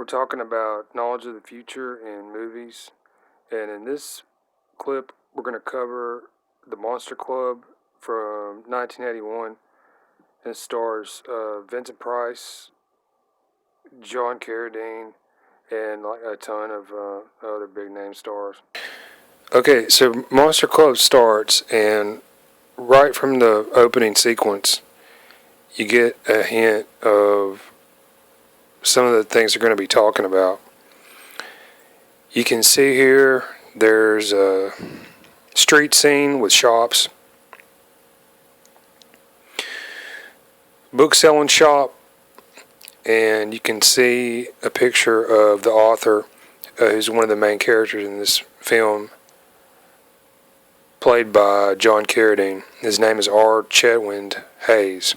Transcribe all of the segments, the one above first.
We're talking about knowledge of the future in movies, and in this clip, we're going to cover The Monster Club from 1981. And it stars Vincent Price, John Caradine, and like a ton of other big name stars. Okay, so Monster Club starts, and right from the opening sequence, you get a hint of some of the things they're going to be talking about. You can see here there's a street scene with shops, book selling shop, and you can see a picture of the author, who's one of the main characters in this film, played by John Caradine. His name is R. Chetwynd Hayes.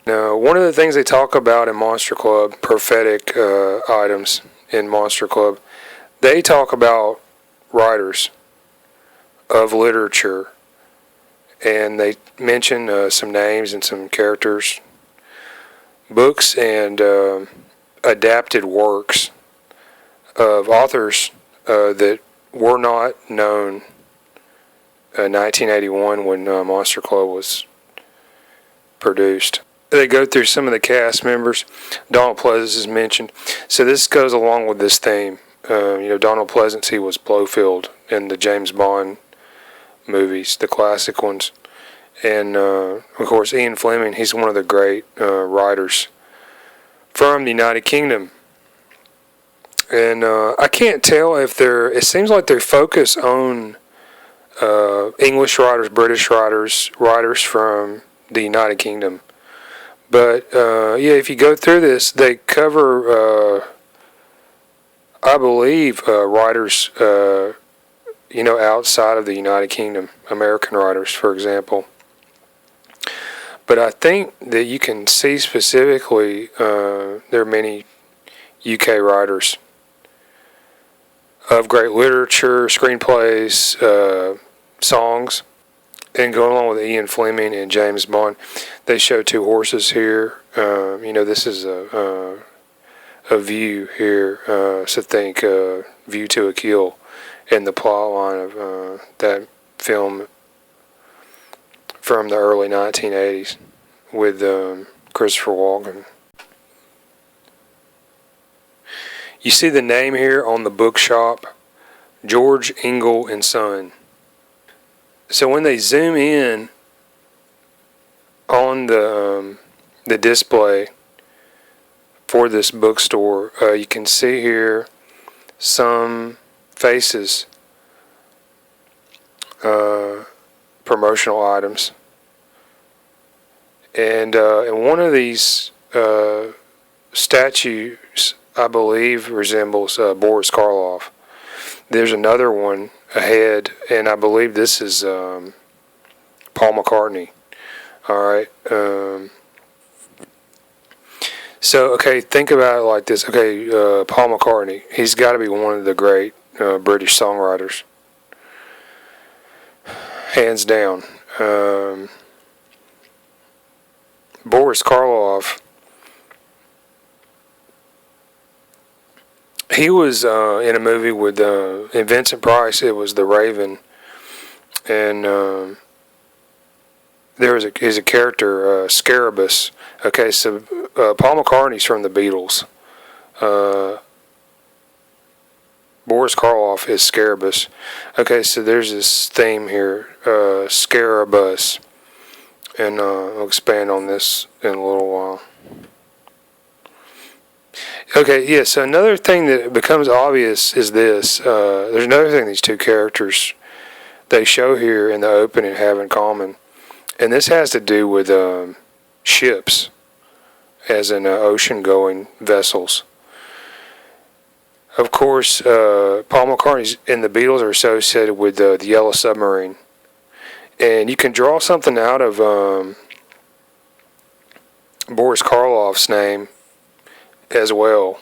Now, one of the things they talk about in Monster Club, prophetic items in Monster Club, they talk about writers of literature, and they mention some names and some characters, books and adapted works of authors that were not known in 1981 when Monster Club was produced. They go through some of the cast members. Donald Pleasence is mentioned. So this goes along with this theme. Donald Pleasence, he was Blofeld in the James Bond movies, the classic ones. And, of course, Ian Fleming, he's one of the great writers from the United Kingdom. And I can't tell if it seems like they focus on English writers, British writers, writers from the United Kingdom. But, if you go through this, they cover, I believe, writers, outside of the United Kingdom, American writers, for example. But I think that you can see specifically there are many UK writers of great literature, screenplays, songs. And going along with Ian Fleming and James Bond, they show two horses here. This is a view here. So think View to a Kill in the plot line of that film from the early 1980s with Christopher Walken. You see the name here on the bookshop, George Ingle and Son. So when they zoom in on the display for this bookstore, you can see here some faces, promotional items, and one of these statues, I believe, resembles Boris Karloff. There's another one ahead, and I believe this is Paul McCartney. All right. Think about it like this. Paul McCartney, he's got to be one of the great British songwriters, hands down. Boris Karloff, he was in a movie with Vincent Price. It was The Raven, and there's a character, Scarabus. Okay, so Paul McCartney's from the Beatles. Boris Karloff is Scarabus. Okay, so there's this theme here, Scarabus, and I'll expand on this in a little while. Okay, yeah, so another thing that becomes obvious is this. There's another thing these two characters they show here in the opening have in common. And this has to do with ships, as in ocean-going vessels. Of course, Paul McCartney and the Beatles are associated with the Yellow Submarine. And you can draw something out of Boris Karloff's name as well,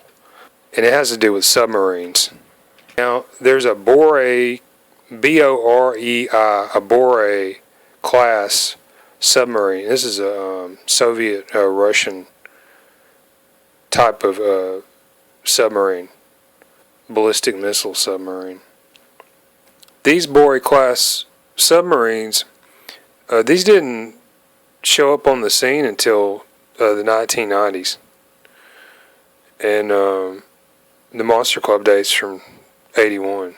and it has to do with submarines. Now, there's a Borei, Borei, a Borei class submarine. This is a Soviet Russian type of submarine, ballistic missile submarine. These Borei class submarines, these didn't show up on the scene until the 1990s. And the Monster Club dates from 81.